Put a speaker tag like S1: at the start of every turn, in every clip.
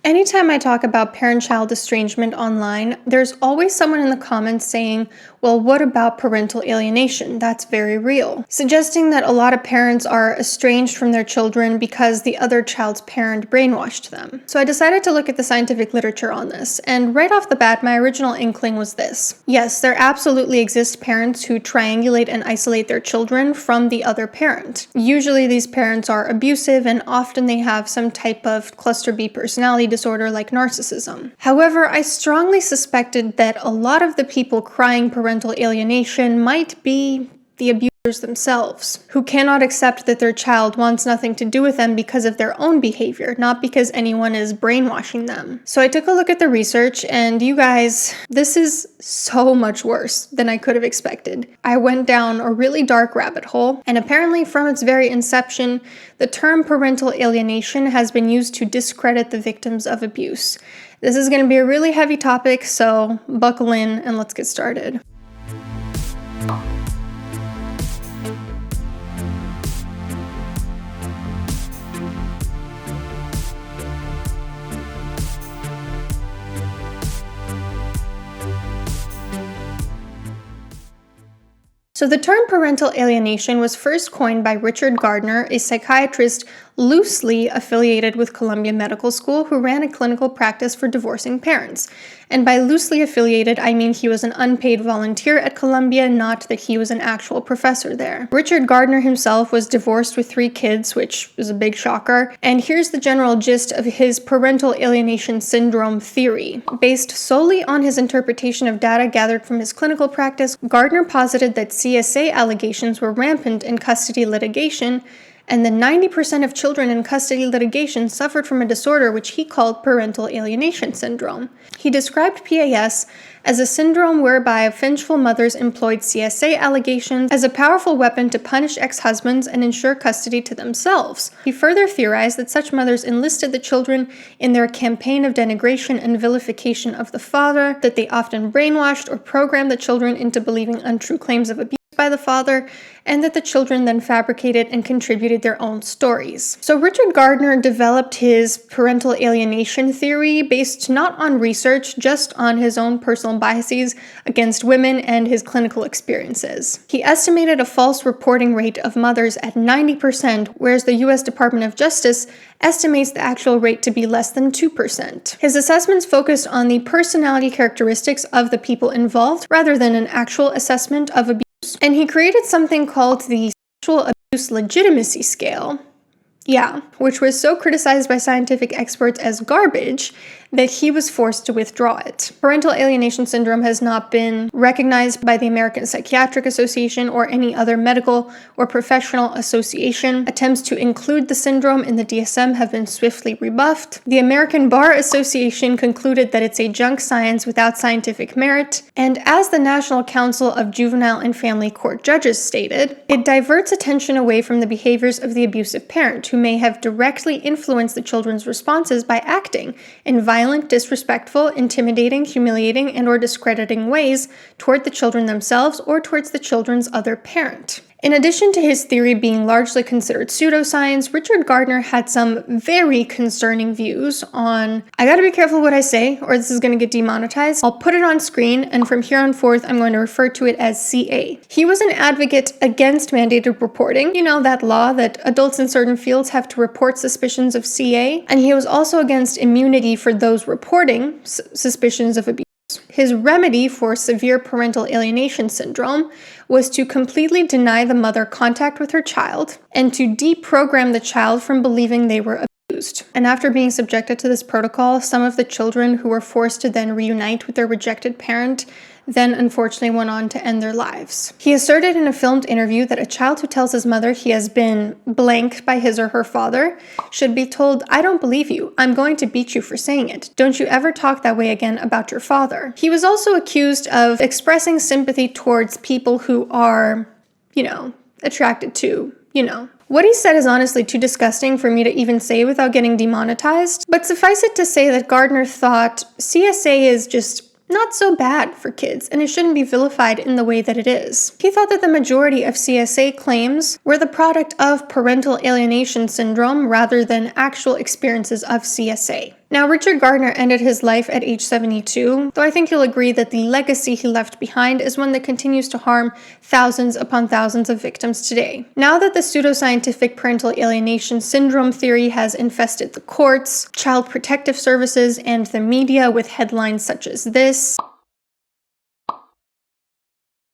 S1: Anytime I talk about parent-child estrangement online, there's always someone in the comments saying, well, what about parental alienation? That's very real. Suggesting that a lot of parents are estranged from their children because the other child's parent brainwashed them. So I decided to look at the scientific literature on this, and right off the bat, my original inkling was this. Yes, there absolutely exist parents who triangulate and isolate their children from the other parent. Usually these parents are abusive, and often they have some type of cluster B personality disorder like narcissism. However, I strongly suspected that a lot of the people crying parental alienation might be the abusers themselves, who cannot accept that their child wants nothing to do with them because of their own behavior, not because anyone is brainwashing them. So I took a look at the research, and you guys, this is so much worse than I could have expected. I went down a really dark rabbit hole, and apparently from its very inception, the term parental alienation has been used to discredit the victims of abuse. This is going to be a really heavy topic, so buckle in and let's get started. So the term parental alienation was first coined by Richard Gardner, a psychiatrist loosely affiliated with Columbia Medical School who ran a clinical practice for divorcing parents. And by loosely affiliated, I mean he was an unpaid volunteer at Columbia, not that he was an actual professor there. Richard Gardner himself was divorced with 3 kids, which is a big shocker. And here's the general gist of his parental alienation syndrome theory. Based solely on his interpretation of data gathered from his clinical practice, Gardner posited that CSA allegations were rampant in custody litigation, and that 90% of children in custody litigation suffered from a disorder which he called parental alienation syndrome. He described PAS as a syndrome whereby vengeful mothers employed CSA allegations as a powerful weapon to punish ex-husbands and ensure custody to themselves. He further theorized that such mothers enlisted the children in their campaign of denigration and vilification of the father, that they often brainwashed or programmed the children into believing untrue claims of abuse by the father, and that the children then fabricated and contributed their own stories. So Richard Gardner developed his parental alienation theory based not on research, just on his own personal biases against women and his clinical experiences. He estimated a false reporting rate of mothers at 90%, whereas the US Department of Justice estimates the actual rate to be less than 2%. His assessments focused on the personality characteristics of the people involved rather than an actual assessment of abuse. And he created something called the Sexual Abuse Legitimacy Scale. Yeah, which was so criticized by scientific experts as garbage that he was forced to withdraw it. Parental alienation syndrome has not been recognized by the American Psychiatric Association or any other medical or professional association. Attempts to include the syndrome in the DSM have been swiftly rebuffed. The American Bar Association concluded that it's a junk science without scientific merit. And as the National Council of Juvenile and Family Court Judges stated, it diverts attention away from the behaviors of the abusive parent who may have directly influenced the children's responses by acting in violent, disrespectful, intimidating, humiliating, and or discrediting ways toward the children themselves or towards the children's other parent. In addition to his theory being largely considered pseudoscience, Richard Gardner had some very concerning views on, I gotta be careful what I say or this is gonna get demonetized. I'll put it on screen, and from here on forth I'm going to refer to it as CA. He was an advocate against mandated reporting, you know, that law that adults in certain fields have to report suspicions of CA, and he was also against immunity for those reporting suspicions of abuse. His remedy for severe parental alienation syndrome was to completely deny the mother contact with her child and to deprogram the child from believing they were abused. And after being subjected to this protocol, some of the children who were forced to then reunite with their rejected parent then unfortunately went on to end their lives. He asserted in a filmed interview that a child who tells his mother he has been blanked by his or her father should be told, "I don't believe you. I'm going to beat you for saying it. Don't you ever talk that way again about your father." He was also accused of expressing sympathy towards people who are, attracted to, What he said is honestly too disgusting for me to even say without getting demonetized, but suffice it to say that Gardner thought CSA is just not so bad for kids, and it shouldn't be vilified in the way that it is. He thought that the majority of CSA claims were the product of parental alienation syndrome rather than actual experiences of CSA. Now, Richard Gardner ended his life at age 72, though I think you'll agree that the legacy he left behind is one that continues to harm thousands upon thousands of victims today. Now that the pseudoscientific parental alienation syndrome theory has infested the courts, child protective services, and the media with headlines such as this,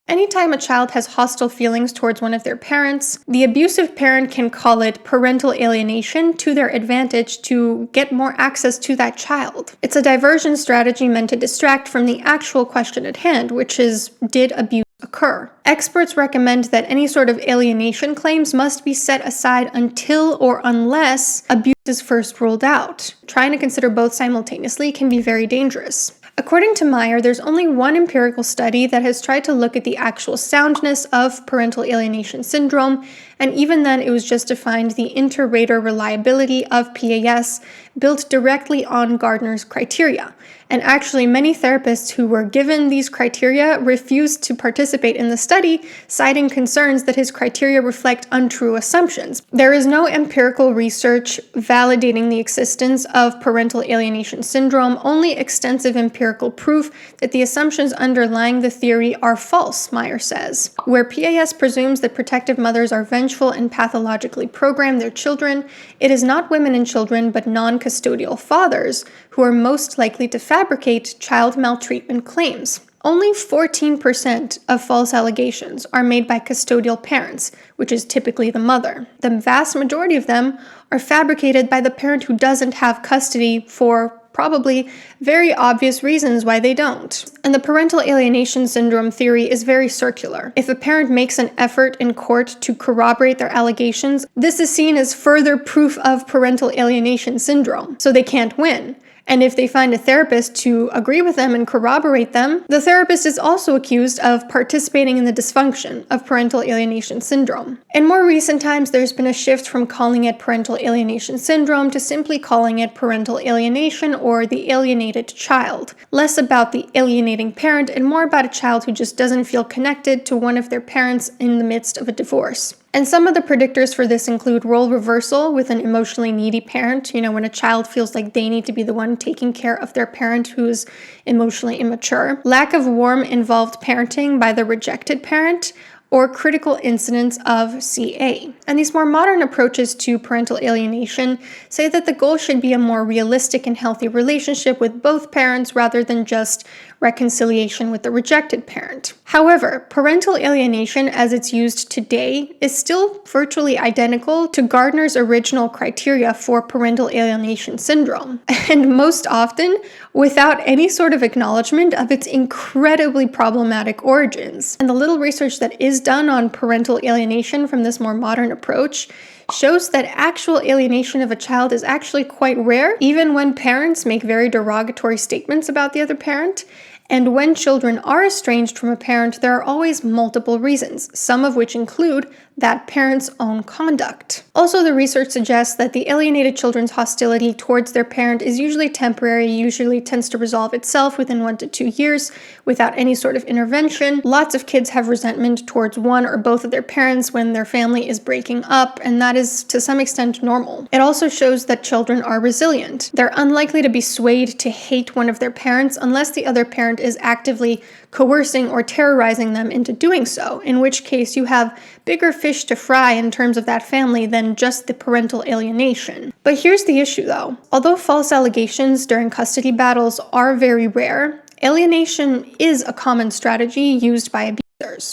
S1: anytime a child has hostile feelings towards one of their parents, the abusive parent can call it parental alienation to their advantage to get more access to that child. It's a diversion strategy meant to distract from the actual question at hand, which is, did abuse occur? Experts recommend that any sort of alienation claims must be set aside until or unless abuse is first ruled out. Trying to consider both simultaneously can be very dangerous. According to Meyer, there's only one empirical study that has tried to look at the actual soundness of parental alienation syndrome, and even then it was just to find the inter-rater reliability of PAS built directly on Gardner's criteria. And actually, many therapists who were given these criteria refused to participate in the study, citing concerns that his criteria reflect untrue assumptions. There is no empirical research validating the existence of parental alienation syndrome, only extensive empirical proof that the assumptions underlying the theory are false, Meyer says. Where PAS presumes that protective mothers are vengeful and pathologically program their children, it is not women and children, but non-custodial fathers who are most likely to fabricate child maltreatment claims. Only 14% of false allegations are made by custodial parents, which is typically the mother. The vast majority of them are fabricated by the parent who doesn't have custody for probably very obvious reasons why they don't. And the parental alienation syndrome theory is very circular. If a parent makes an effort in court to corroborate their allegations, this is seen as further proof of parental alienation syndrome, so they can't win. And if they find a therapist to agree with them and corroborate them, the therapist is also accused of participating in the dysfunction of parental alienation syndrome. In more recent times, there's been a shift from calling it parental alienation syndrome to simply calling it parental alienation or the alienated child. Less about the alienating parent and more about a child who just doesn't feel connected to one of their parents in the midst of a divorce. And some of the predictors for this include role reversal with an emotionally needy parent, when a child feels like they need to be the one taking care of their parent who's emotionally immature, lack of warm, involved parenting by the rejected parent, or critical incidents of CA. And these more modern approaches to parental alienation say that the goal should be a more realistic and healthy relationship with both parents rather than just reconciliation with the rejected parent. However, parental alienation as it's used today is still virtually identical to Gardner's original criteria for parental alienation syndrome, and most often without any sort of acknowledgement of its incredibly problematic origins. And the little research that is done on parental alienation from this more modern approach shows that actual alienation of a child is actually quite rare, even when parents make very derogatory statements about the other parent. And when children are estranged from a parent, there are always multiple reasons, some of which include that parent's own conduct. Also, the research suggests that the alienated children's hostility towards their parent is usually temporary, usually tends to resolve itself within 1 to 2 years without any sort of intervention. Lots of kids have resentment towards one or both of their parents when their family is breaking up, and that is to some extent normal. It also shows that children are resilient. They're unlikely to be swayed to hate one of their parents unless the other parent is actively coercing or terrorizing them into doing so, in which case you have bigger fish to fry in terms of that family than just the parental alienation. But here's the issue though. Although false allegations during custody battles are very rare, alienation is a common strategy used by abusers.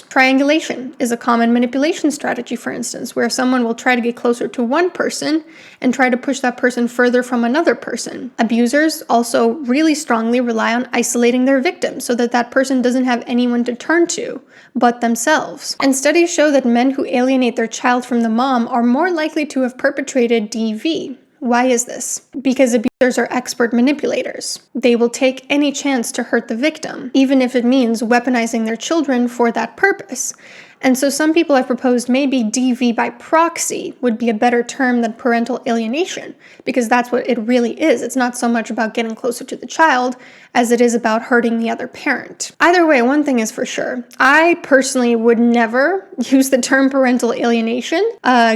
S1: Triangulation is a common manipulation strategy, for instance, where someone will try to get closer to one person and try to push that person further from another person. Abusers also really strongly rely on isolating their victim so that that person doesn't have anyone to turn to but themselves. And studies show that men who alienate their child from the mom are more likely to have perpetrated DV. Why is this? Because abusers are expert manipulators. They will take any chance to hurt the victim, even if it means weaponizing their children for that purpose. And so some people have proposed maybe DV by proxy would be a better term than parental alienation, because that's what it really is. It's not so much about getting closer to the child as it is about hurting the other parent. Either way, one thing is for sure. I personally would never use the term parental alienation,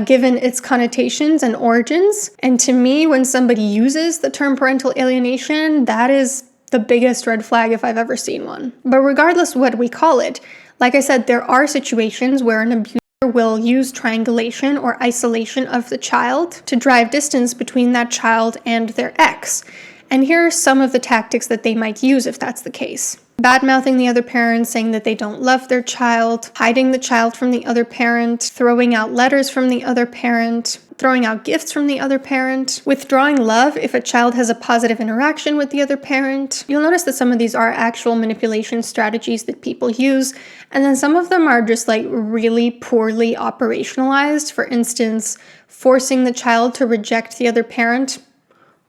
S1: given its connotations and origins. And to me, when somebody uses the term parental alienation, that is the biggest red flag if I've ever seen one. But regardless what we call it, like I said, there are situations where an abuser will use triangulation or isolation of the child to drive distance between that child and their ex. And here are some of the tactics that they might use if that's the case. Bad-mouthing the other parent, saying that they don't love their child, hiding the child from the other parent, throwing out letters from the other parent, throwing out gifts from the other parent, withdrawing love if a child has a positive interaction with the other parent. You'll notice that some of these are actual manipulation strategies that people use, and then some of them are just like really poorly operationalized. For instance, forcing the child to reject the other parent.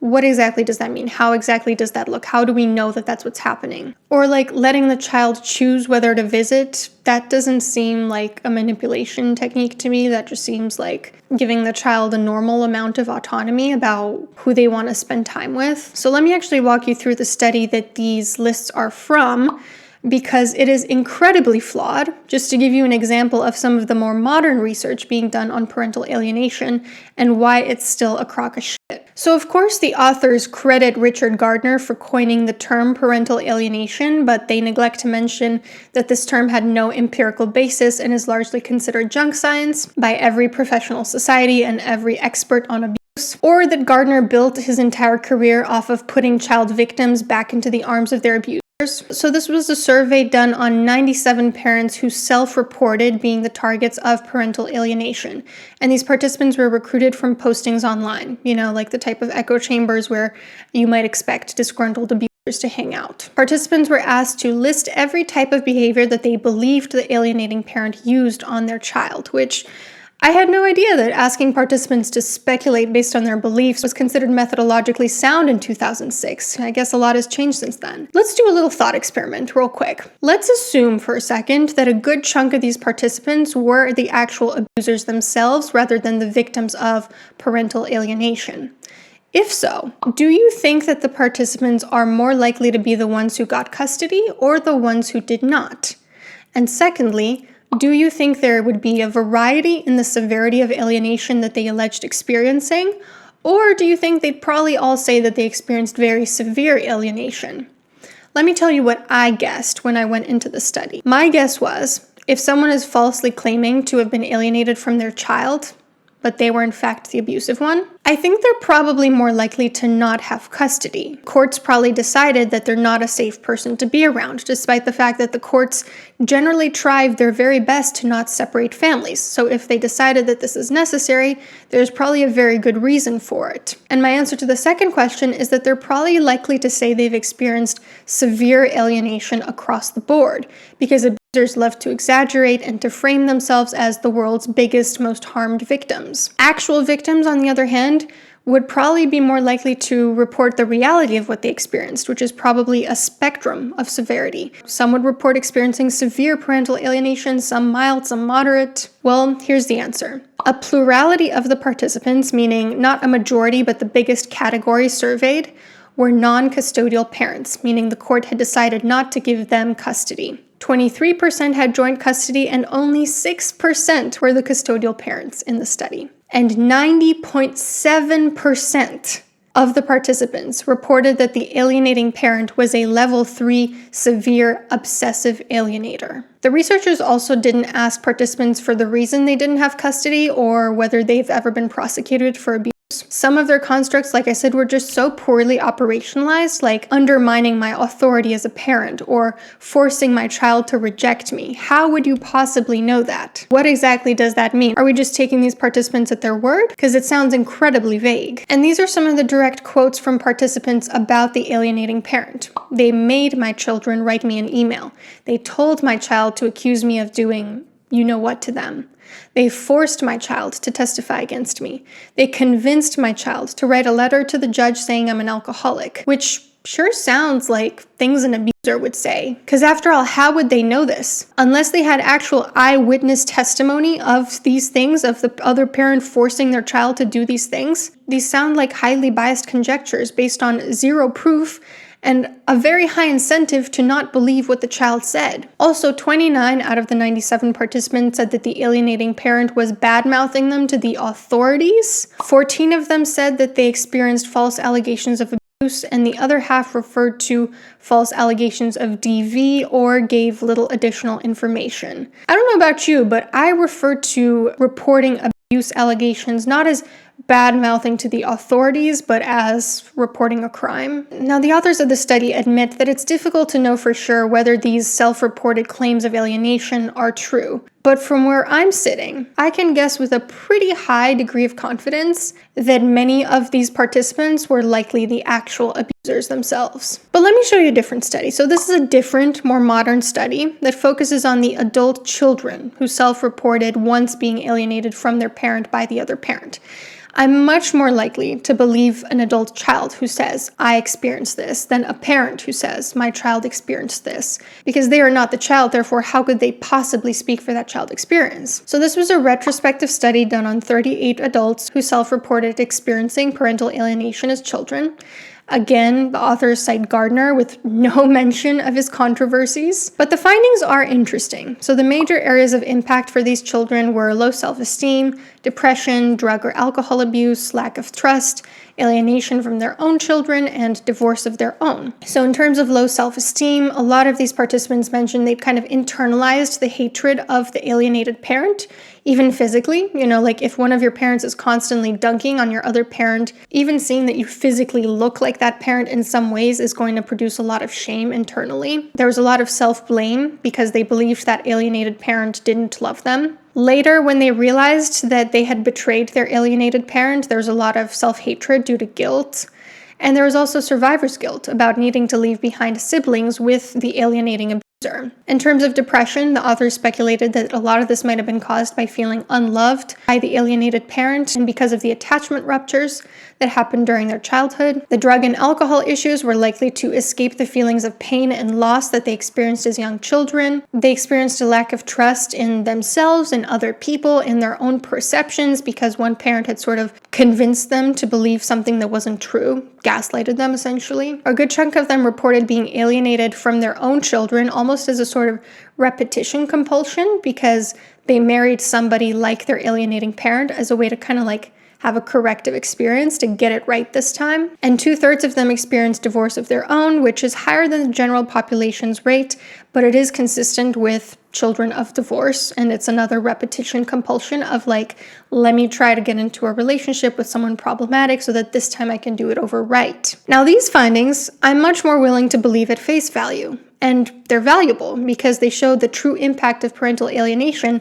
S1: What exactly does that mean? How exactly does that look? How do we know that that's what's happening? Or like letting the child choose whether to visit. That doesn't seem like a manipulation technique to me. That just seems like giving the child a normal amount of autonomy about who they want to spend time with. So let me actually walk you through the study that these lists are from, because it is incredibly flawed. Just to give you an example of some of the more modern research being done on parental alienation and why it's still a crock of shit. So of course the authors credit Richard Gardner for coining the term parental alienation, but they neglect to mention that this term had no empirical basis and is largely considered junk science by every professional society and every expert on abuse, or that Gardner built his entire career off of putting child victims back into the arms of their abusers. So this was a survey done on 97 parents who self-reported being the targets of parental alienation. And these participants were recruited from postings online, like the type of echo chambers where you might expect disgruntled abusers to hang out. Participants were asked to list every type of behavior that they believed the alienating parent used on their child, which I had no idea that asking participants to speculate based on their beliefs was considered methodologically sound in 2006. I guess a lot has changed since then. Let's do a little thought experiment real quick. Let's assume for a second that a good chunk of these participants were the actual abusers themselves rather than the victims of parental alienation. If so, do you think that the participants are more likely to be the ones who got custody or the ones who did not? And secondly, do you think there would be a variety in the severity of alienation that they alleged experiencing? Or do you think they'd probably all say that they experienced very severe alienation? Let me tell you what I guessed when I went into the study. My guess was, if someone is falsely claiming to have been alienated from their child, but they were in fact the abusive one, I think they're probably more likely to not have custody. Courts probably decided that they're not a safe person to be around, despite the fact that the courts generally try their very best to not separate families. So if they decided that this is necessary, there's probably a very good reason for it. And my answer to the second question is that they're probably likely to say they've experienced severe alienation across the board, because abusers love to exaggerate and to frame themselves as the world's biggest, most harmed victims. Actual victims, on the other hand, would probably be more likely to report the reality of what they experienced, which is probably a spectrum of severity. Some would report experiencing severe parental alienation, some mild, some moderate. Well, here's the answer. A plurality of the participants, meaning not a majority but the biggest category surveyed, were non-custodial parents, meaning the court had decided not to give them custody. 23% had joint custody and only 6% were the custodial parents in the study. And 90.7% of the participants reported that the alienating parent was a level 3 severe obsessive alienator. The researchers also didn't ask participants for the reason they didn't have custody or whether they've ever been prosecuted for abuse. Some of their constructs, like I said, were just so poorly operationalized, like undermining my authority as a parent or forcing my child to reject me. How would you possibly know that? What exactly does that mean? Are we just taking these participants at their word? Because it sounds incredibly vague. And these are some of the direct quotes from participants about the alienating parent. They made my children write me an email. They told my child to accuse me of doing you know what to them. They forced my child to testify against me. They convinced my child to write a letter to the judge saying I'm an alcoholic, which sure sounds like things an abuser would say. Because after all, how would they know this? Unless they had actual eyewitness testimony of these things, of the other parent forcing their child to do these things. These sound like highly biased conjectures based on zero proof and a very high incentive to not believe what the child said. Also, 29 out of the 97 participants said that the alienating parent was bad-mouthing them to the authorities. 14 of them said that they experienced false allegations of abuse, and the other half referred to false allegations of DV or gave little additional information. I don't know about you, but I refer to reporting abuse allegations not as bad-mouthing to the authorities, but as reporting a crime. Now, the authors of the study admit that it's difficult to know for sure whether these self-reported claims of alienation are true. But from where I'm sitting, I can guess with a pretty high degree of confidence that many of these participants were likely the actual abusers themselves. But let me show you a different study. So this is a different, more modern study that focuses on the adult children who self-reported once being alienated from their parent by the other parent. I'm much more likely to believe an adult child who says, I experienced this, than a parent who says, my child experienced this. Because they are not the child, therefore, how could they possibly speak for that child experience? So this was a retrospective study done on 38 adults who self-reported experiencing parental alienation as children. Again, the authors cite Gardner with no mention of his controversies, but the findings are interesting. So the major areas of impact for these children were low self-esteem, depression, drug or alcohol abuse, lack of trust, alienation from their own children, and divorce of their own. So in terms of low self-esteem, a lot of these participants mentioned they'd kind of internalized the hatred of the alienated parent, even physically. You know, like if one of your parents is constantly dunking on your other parent, even seeing that you physically look like that parent in some ways is going to produce a lot of shame internally. There was a lot of self-blame because they believed that alienated parent didn't love them. Later, when they realized that they had betrayed their alienated parent, there was a lot of self-hatred due to guilt. And there was also survivor's guilt about needing to leave behind siblings with the alienating abuser. In terms of depression, the authors speculated that a lot of this might have been caused by feeling unloved by the alienated parent and because of the attachment ruptures that happened during their childhood. The drug and alcohol issues were likely to escape the feelings of pain and loss that they experienced as young children. They experienced a lack of trust in themselves and other people, in their own perceptions, because one parent had sort of convinced them to believe something that wasn't true, gaslighted them essentially. A good chunk of them reported being alienated from their own children, almost as a sort of repetition compulsion, because they married somebody like their alienating parent as a way to kind of like have a corrective experience to get it right this time. And 2/3 of them experienced divorce of their own, which is higher than the general population's rate, but it is consistent with children of divorce, and it's another repetition compulsion of like, let me try to get into a relationship with someone problematic so that this time I can do it over right. Now these findings, I'm much more willing to believe at face value, and they're valuable because they show the true impact of parental alienation,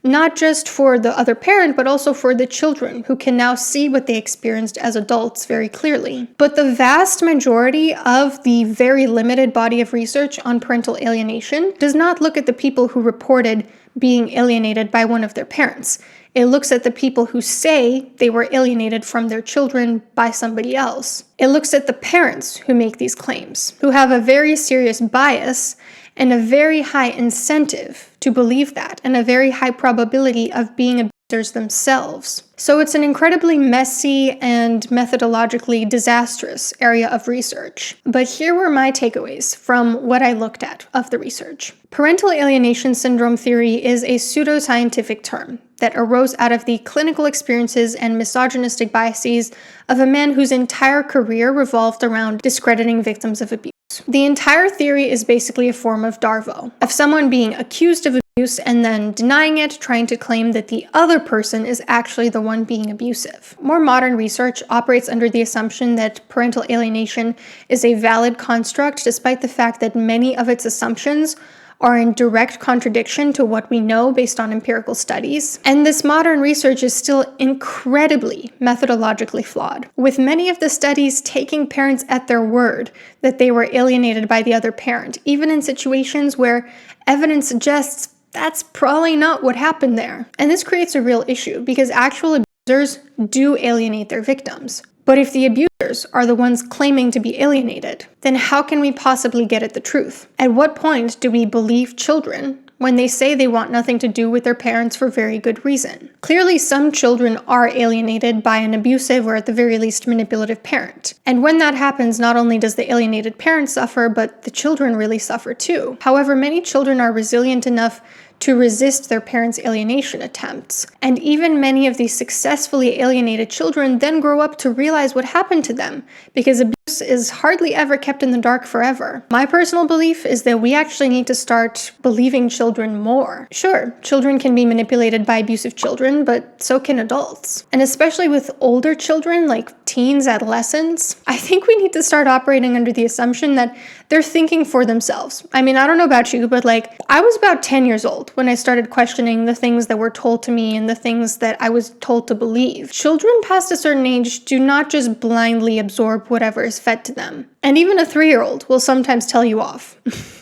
S1: not just for the other parent, but also for the children who can now see what they experienced as adults very clearly. But the vast majority of the very limited body of research on parental alienation does not look at the people who reported being alienated by one of their parents. It looks at the people who say they were alienated from their children by somebody else. It looks at the parents who make these claims, who have a very serious bias and a very high incentive to believe that, and a very high probability of being abusers themselves. So it's an incredibly messy and methodologically disastrous area of research. But here were my takeaways from what I looked at of the research. Parental alienation syndrome theory is a pseudoscientific term that arose out of the clinical experiences and misogynistic biases of a man whose entire career revolved around discrediting victims of abuse. The entire theory is basically a form of Darvo, of someone being accused of abuse and then denying it, trying to claim that the other person is actually the one being abusive. More modern research operates under the assumption that parental alienation is a valid construct, despite the fact that many of its assumptions are in direct contradiction to what we know based on empirical studies. And this modern research is still incredibly methodologically flawed, with many of the studies taking parents at their word that they were alienated by the other parent, even in situations where evidence suggests that's probably not what happened there. And this creates a real issue because actual abusers do alienate their victims. But if the abusers are the ones claiming to be alienated, then how can we possibly get at the truth? At what point do we believe children when they say they want nothing to do with their parents for very good reason? Clearly, some children are alienated by an abusive or at the very least manipulative parent. And when that happens, not only does the alienated parent suffer, but the children really suffer too. However, many children are resilient enough to resist their parents' alienation attempts. And even many of these successfully alienated children then grow up to realize what happened to them, because abuse is hardly ever kept in the dark forever. My personal belief is that we actually need to start believing children more. Sure, children can be manipulated by abusive children, but so can adults. And especially with older children, like teens, adolescents, I think we need to start operating under the assumption that they're thinking for themselves. I mean, I don't know about you, but I was about 10 years old when I started questioning the things that were told to me and the things that I was told to believe. Children past a certain age do not just blindly absorb whatever is fed to them. And even a 3-year-old will sometimes tell you off.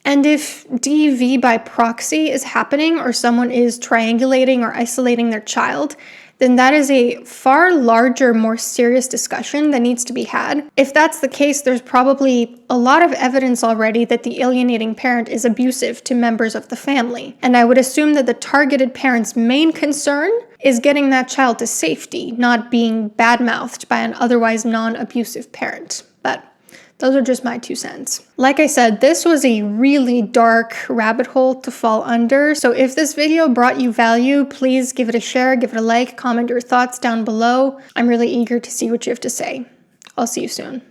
S1: And if DV by proxy is happening, or someone is triangulating or isolating their child, then that is a far larger, more serious discussion that needs to be had. If that's the case, there's probably a lot of evidence already that the alienating parent is abusive to members of the family. And I would assume that the targeted parent's main concern is getting that child to safety, not being badmouthed by an otherwise non-abusive parent. But those are just my 2 cents. Like I said, this was a really dark rabbit hole to fall under, so if this video brought you value, please give it a share, give it a like, comment your thoughts down below. I'm really eager to see what you have to say. I'll see you soon.